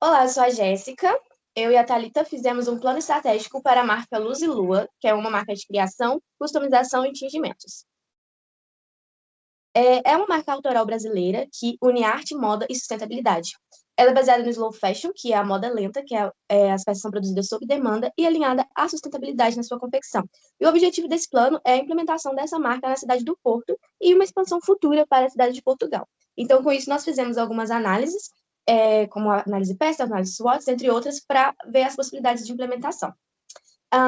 Olá, eu sou a Jéssica. Eu e a Thalita fizemos um plano estratégico para a marca Luz e Lua, que é uma marca de criação, customização e tingimentos. É uma marca autoral brasileira que une arte, moda e sustentabilidade. Ela é baseada no slow fashion, que é a moda lenta, as peças são produzidas sob demanda e alinhada à sustentabilidade na sua confecção. E o objetivo desse plano é a implementação dessa marca na cidade do Porto e uma expansão futura para a cidade de Portugal. Então, com isso, nós fizemos algumas análises, como a análise PEST, a análise SWOT, entre outras, para ver as possibilidades de implementação.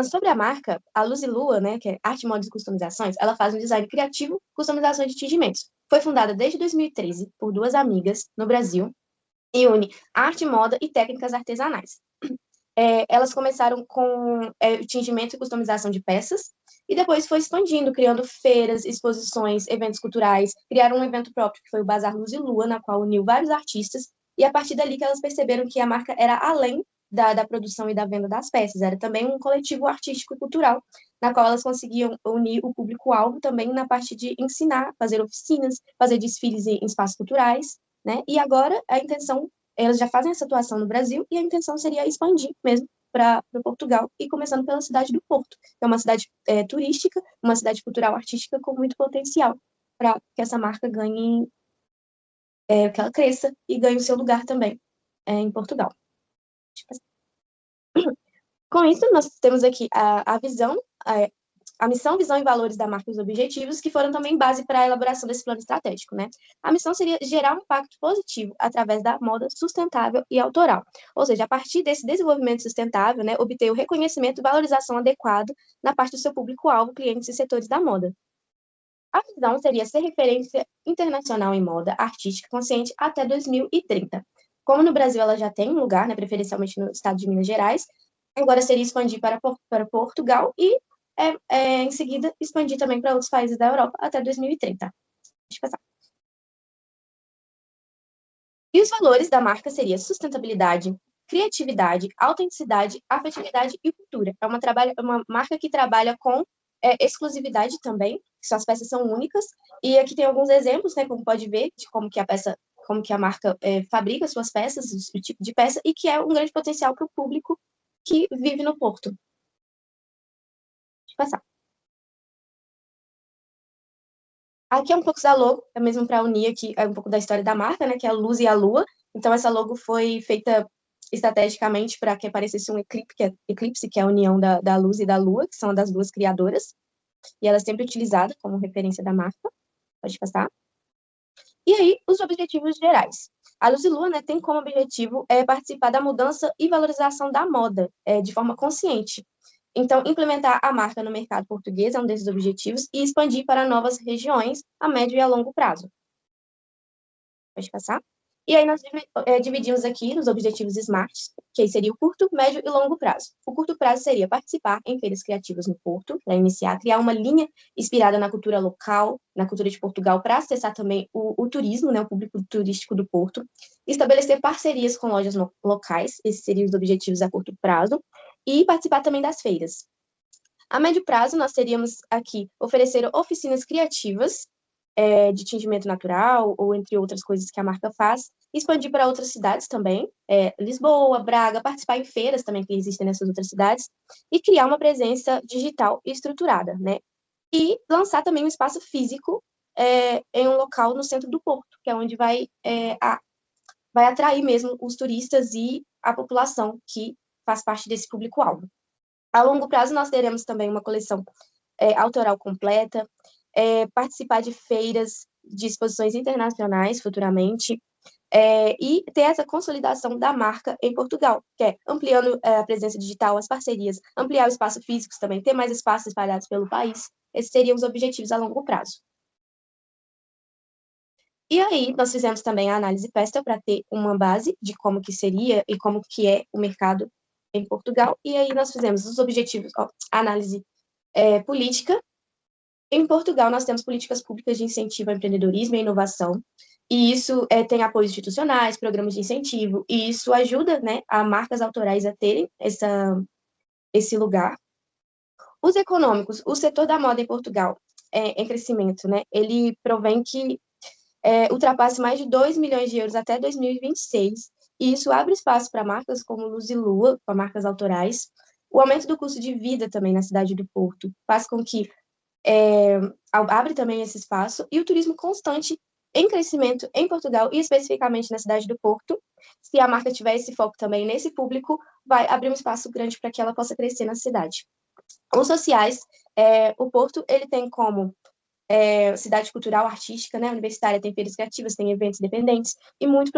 Sobre a marca, a Luz e Lua, né, que é arte, modas e customizações, ela faz um design criativo, customizações de tingimentos. Foi fundada desde 2013 por duas amigas no Brasil e une arte, moda e técnicas artesanais. Elas começaram com o tingimento e customização de peças e depois foi expandindo, criando feiras, exposições, eventos culturais, criaram um evento próprio que foi o Bazar Luz e Lua, na qual uniu vários artistas e a partir dali que elas perceberam que a marca era além da produção e da venda das peças, era também um coletivo artístico e cultural, na qual elas conseguiam unir o público-alvo também na parte de ensinar, fazer oficinas, fazer desfiles em espaços culturais, né? E agora a intenção, elas já fazem essa atuação no Brasil e a intenção seria expandir mesmo para Portugal e começando pela cidade do Porto, que é uma cidade turística, uma cidade cultural artística com muito potencial para que essa marca ganhe, que ela cresça e ganhe o seu lugar também em Portugal. Com isso, nós temos aqui a visão, a missão, visão e valores da marca e os objetivos, que foram também base para a elaboração desse plano estratégico, né? A missão seria gerar um impacto positivo através da moda sustentável e autoral. Ou seja, a partir desse desenvolvimento sustentável, né, obter o reconhecimento e valorização adequado na parte do seu público-alvo, clientes e setores da moda. A visão seria ser referência internacional em moda artística consciente até 2030. Como no Brasil ela já tem um lugar, né, preferencialmente no estado de Minas Gerais, agora seria expandir para Portugal e, em seguida, expandir também para outros países da Europa até 2030. Deixa eu passar. E os valores da marca seriam sustentabilidade, criatividade, autenticidade, afetividade e cultura. É uma marca que trabalha com exclusividade também, que suas peças são únicas. E aqui tem alguns exemplos, né, como pode ver, de como que a marca fabrica suas peças, o tipo de peça, e que é um grande potencial para o público que vive no Porto. Deixa eu passar. Aqui é um pouco da logo, é mesmo para unir aqui um pouco da história da marca, né, que é a luz e a lua. Então, essa logo foi feita estrategicamente para que aparecesse um eclipse, que é a união da luz e da lua, que são das duas criadoras, e ela é sempre utilizada como referência da marca. Pode passar. E aí, os objetivos gerais. A Luz e Lua, né, tem como objetivo participar da mudança e valorização da moda de forma consciente. Então, implementar a marca no mercado português é um desses objetivos e expandir para novas regiões a médio e a longo prazo. Pode passar. E aí nós dividimos aqui nos objetivos SMART, que aí seria o curto, médio e longo prazo. O curto prazo seria participar em feiras criativas no Porto, para iniciar, criar uma linha inspirada na cultura local, na cultura de Portugal, para acessar também o turismo, né, o público turístico do Porto, estabelecer parcerias com lojas locais, esses seriam os objetivos a curto prazo, e participar também das feiras. A médio prazo, nós teríamos aqui oferecer oficinas criativas de tingimento natural, ou entre outras coisas que a marca faz, expandir para outras cidades também, Lisboa, Braga, participar em feiras também que existem nessas outras cidades, e criar uma presença digital estruturada, né? E lançar também um espaço físico em um local no centro do Porto, que é onde vai atrair mesmo os turistas e a população que faz parte desse público-alvo. A longo prazo, nós teremos também uma coleção autoral completa, participar de feiras, de exposições internacionais futuramente, e ter essa consolidação da marca em Portugal, que é ampliando a presença digital, as parcerias, ampliar o espaço físico também, ter mais espaços espalhados pelo país. Esses seriam os objetivos a longo prazo. E aí, nós fizemos também a análise PESTEL para ter uma base de como que seria e como que é o mercado em Portugal. E aí, nós fizemos os objetivos, análise política. Em Portugal, nós temos políticas públicas de incentivo ao empreendedorismo e inovação, e isso tem apoios institucionais, programas de incentivo, e isso ajuda, né, a marcas autorais a terem esse lugar. Os econômicos, o setor da moda em Portugal em crescimento, né, ele provém que ultrapasse mais de 2 milhões de euros até 2026, E isso abre espaço para marcas como Luz e Lua, com marcas autorais. O aumento do custo de vida também na cidade do Porto faz com que abre também esse espaço, e o turismo constante em crescimento em Portugal e especificamente na cidade do Porto. Se a marca tiver esse foco também nesse público, vai abrir um espaço grande para que ela possa crescer na cidade. Os sociais, o Porto ele tem como cidade cultural, artística, né, universitária, tem feiras criativas, tem eventos independentes e muito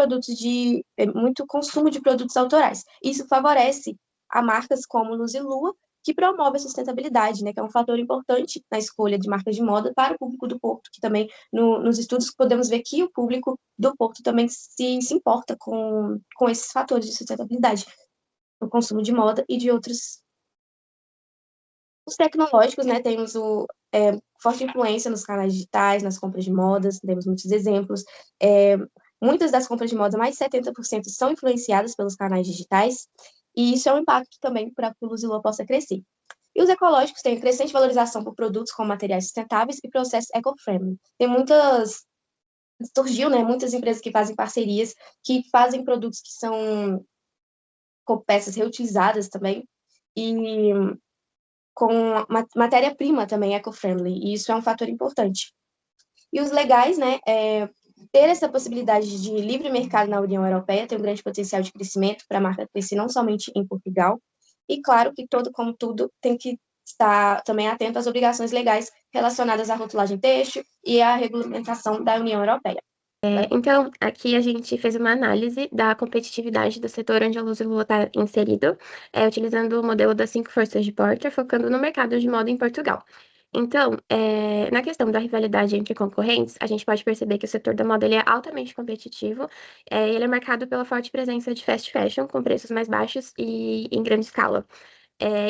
consumo de produtos autorais. Isso favorece a marcas como Luz e Lua, que promove a sustentabilidade, né, que é um fator importante na escolha de marcas de moda para o público do Porto, que também nos estudos podemos ver que o público do Porto também se importa com esses fatores de sustentabilidade, o consumo de moda e de outros. Os tecnológicos, né, temos forte influência nos canais digitais, nas compras de modas, temos muitos exemplos. É, muitas das compras de moda, mais de 70%, são influenciadas pelos canais digitais, e isso é um impacto também para que o Luzilua possa crescer. E os ecológicos têm crescente valorização por produtos com materiais sustentáveis e processos eco-friendly. Surgiu, né, muitas empresas que fazem parcerias, que fazem produtos que são com peças reutilizadas também, e com matéria-prima também eco-friendly, e isso é um fator importante. E os legais, né, ter essa possibilidade de livre mercado na União Europeia tem um grande potencial de crescimento para a marca crescer não somente em Portugal, e claro que como tudo, tem que estar também atento às obrigações legais relacionadas à rotulagem têxtil e à regulamentação da União Europeia. Então, aqui a gente fez uma análise da competitividade do setor onde a Luz e Lua está inserido, utilizando o modelo das 5 forças de Porter, focando no mercado de moda em Portugal. Então, na questão da rivalidade entre concorrentes, a gente pode perceber que o setor da moda ele é altamente competitivo, ele é marcado pela forte presença de fast fashion, com preços mais baixos e em grande escala.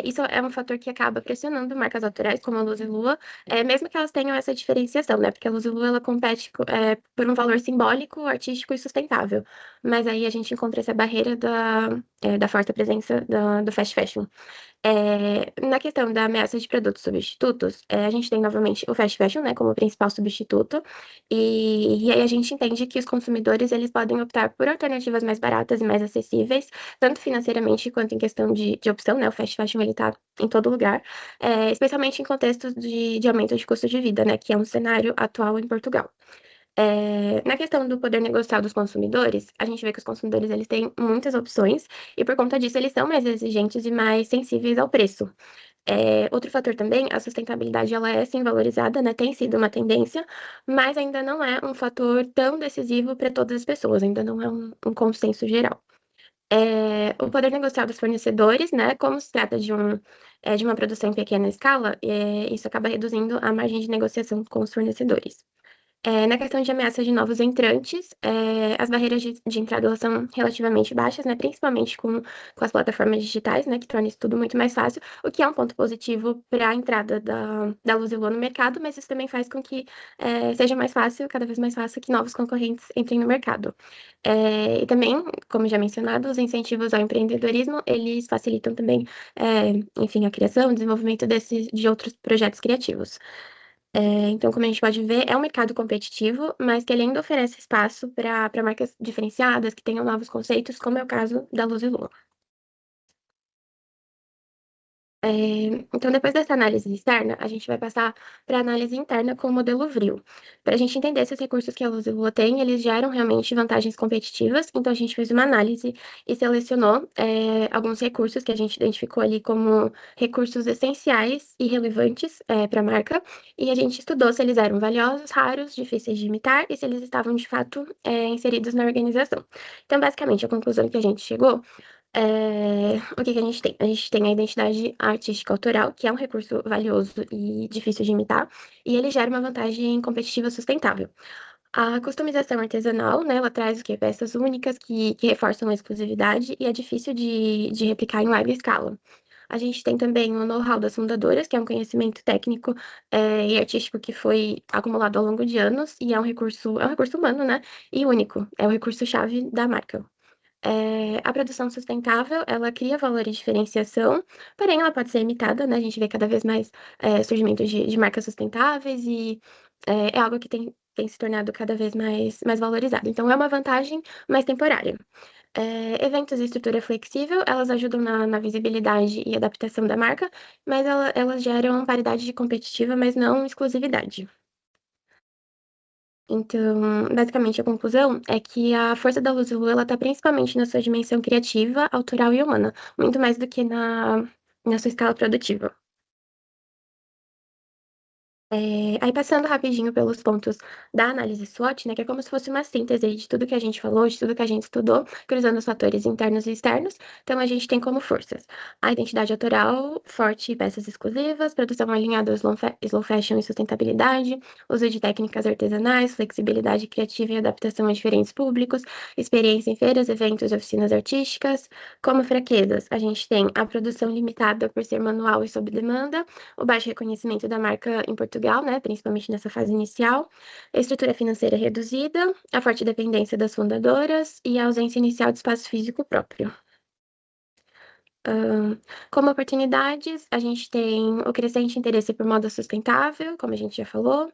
Isso é um fator que acaba pressionando marcas autorais como a Luz e Lua, mesmo que elas tenham essa diferenciação, né? Porque a Luz e Lua ela compete por um valor simbólico, artístico e sustentável. Mas aí a gente encontra essa barreira da forte presença do fast fashion. Na questão da ameaça de produtos substitutos, a gente tem novamente o fast fashion, né, como principal substituto, e aí a gente entende que os consumidores eles podem optar por alternativas mais baratas e mais acessíveis, tanto financeiramente quanto em questão de opção, né, o fast fashion ele tá em todo lugar, especialmente em contextos de aumento de custo de vida, né, que é um cenário atual em Portugal. Na questão do poder negocial dos consumidores, a gente vê que os consumidores eles têm muitas opções e por conta disso eles são mais exigentes e mais sensíveis ao preço. Outro fator também, a sustentabilidade ela é sim valorizada, né? Tem sido uma tendência, mas ainda não é um fator tão decisivo para todas as pessoas, ainda não é um consenso geral. O poder negocial dos fornecedores, né? Como se trata de uma produção em pequena escala, isso acaba reduzindo a margem de negociação com os fornecedores. Na questão de ameaça de novos entrantes, as barreiras de entrada elas são relativamente baixas, né, principalmente com as plataformas digitais, né, que torna isso tudo muito mais fácil, o que é um ponto positivo para a entrada da Luz e Lua no mercado, mas isso também faz com que seja mais fácil, cada vez mais fácil, que novos concorrentes entrem no mercado. E também, como já mencionado, os incentivos ao empreendedorismo, eles facilitam também, enfim, a criação, o desenvolvimento de outros projetos criativos. Então, como a gente pode ver, é um mercado competitivo, mas que ele ainda oferece espaço para marcas diferenciadas, que tenham novos conceitos, como é o caso da Luz e Lua. Então, depois dessa análise externa, a gente vai passar para a análise interna com o modelo Vril, para a gente entender se os recursos que a Luz e Lua tem, eles geram realmente vantagens competitivas. Então, a gente fez uma análise e selecionou alguns recursos que a gente identificou ali como recursos essenciais e relevantes para a marca, e a gente estudou se eles eram valiosos, raros, difíceis de imitar e se eles estavam, de fato, inseridos na organização. Então, basicamente, a conclusão que a gente chegou o que que a gente tem? A gente tem a identidade artística autoral, que é um recurso valioso e difícil de imitar, e ele gera uma vantagem competitiva sustentável. A customização artesanal, né, ela traz o quê? Peças únicas que reforçam a exclusividade e é difícil de replicar em larga escala. A gente tem também o know-how das fundadoras, que é um conhecimento técnico e artístico que foi acumulado ao longo de anos, e é um recurso humano, né, e único, é o recurso-chave da marca. A produção sustentável, ela cria valor e diferenciação, porém ela pode ser imitada, né? A gente vê cada vez mais surgimento de marcas sustentáveis e é algo que tem se tornado cada vez mais valorizado. Então, é uma vantagem mais temporária. Eventos e estrutura flexível, elas ajudam na visibilidade e adaptação da marca, mas elas geram paridade de competitiva, mas não exclusividade. Então, basicamente, a conclusão é que a força da Luz ela está principalmente na sua dimensão criativa, autoral e humana, muito mais do que na sua escala produtiva. Aí passando rapidinho pelos pontos da análise SWOT, né, que é como se fosse uma síntese aí de tudo que a gente falou, de tudo que a gente estudou, cruzando os fatores internos e externos. Então, a gente tem como forças a identidade autoral, forte e peças exclusivas, produção alinhada ao slow fashion e sustentabilidade, uso de técnicas artesanais, flexibilidade criativa e adaptação a diferentes públicos, experiência em feiras, eventos e oficinas artísticas. Como fraquezas, a gente tem a produção limitada por ser manual e sob demanda, o baixo reconhecimento da marca em Portugal, né, principalmente nessa fase inicial, a estrutura financeira reduzida, a forte dependência das fundadoras e a ausência inicial de espaço físico próprio. Como oportunidades, a gente tem o crescente interesse por moda sustentável, como a gente já falou,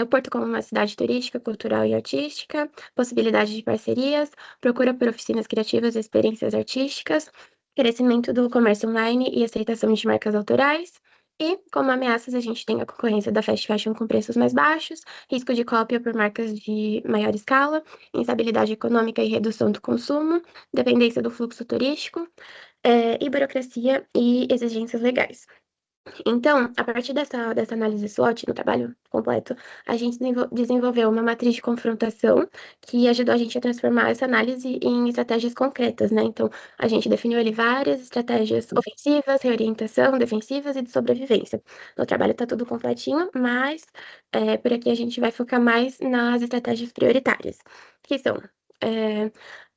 o Porto como uma cidade turística, cultural e artística, possibilidade de parcerias, procura por oficinas criativas e experiências artísticas, crescimento do comércio online e aceitação de marcas autorais. E, como ameaças, a gente tem a concorrência da fast fashion com preços mais baixos, risco de cópia por marcas de maior escala, instabilidade econômica e redução do consumo, dependência do fluxo turístico, e burocracia e exigências legais. Então, a partir dessa análise SWOT no trabalho completo, a gente desenvolveu uma matriz de confrontação que ajudou a gente a transformar essa análise em estratégias concretas, né? Então, a gente definiu ali várias estratégias ofensivas, reorientação, defensivas e de sobrevivência. No trabalho tá tudo completinho, mas por aqui a gente vai focar mais nas estratégias prioritárias, que são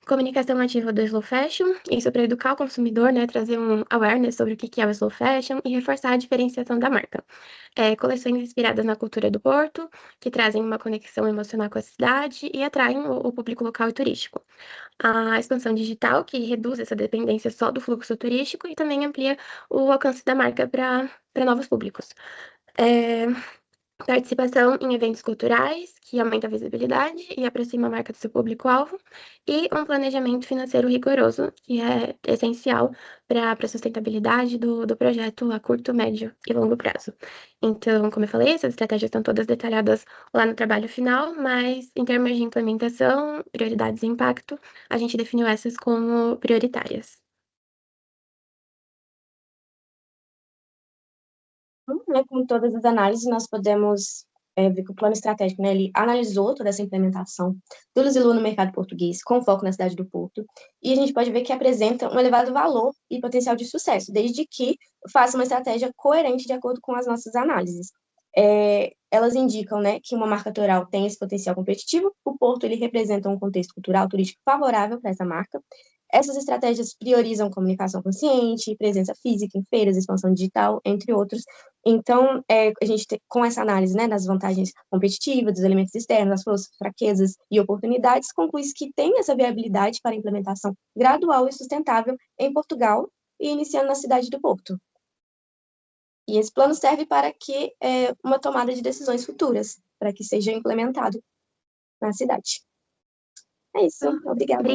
comunicação ativa do slow fashion, isso para educar o consumidor, né, trazer um awareness sobre o que é o slow fashion e reforçar a diferenciação da marca. Coleções inspiradas na cultura do Porto, que trazem uma conexão emocional com a cidade e atraem o público local e turístico. A expansão digital, que reduz essa dependência só do fluxo turístico e também amplia o alcance da marca para novos públicos. Participação em eventos culturais, que aumenta a visibilidade e aproxima a marca do seu público-alvo, e um planejamento financeiro rigoroso, que é essencial para a sustentabilidade do projeto a curto, médio e longo prazo. Então, como eu falei, essas estratégias estão todas detalhadas lá no trabalho final, mas em termos de implementação, prioridades e impacto, a gente definiu essas como prioritárias. Né, com todas as análises, nós podemos ver que o plano estratégico, né, ele analisou toda essa implementação do Luzilu no mercado português, com foco na cidade do Porto, e a gente pode ver que apresenta um elevado valor e potencial de sucesso, desde que faça uma estratégia coerente de acordo com as nossas análises. Elas indicam, né, que uma marca autoral tem esse potencial competitivo, o Porto ele representa um contexto cultural turístico favorável para essa marca. Essas estratégias priorizam comunicação consciente, presença física em feiras, expansão digital, entre outros. Então, a gente com essa análise, né, das vantagens competitivas, dos elementos externos, das forças, fraquezas e oportunidades, conclui que tem essa viabilidade para implementação gradual e sustentável em Portugal e iniciando na cidade do Porto. E esse plano serve para que uma tomada de decisões futuras, para que seja implementado na cidade. É isso, obrigada.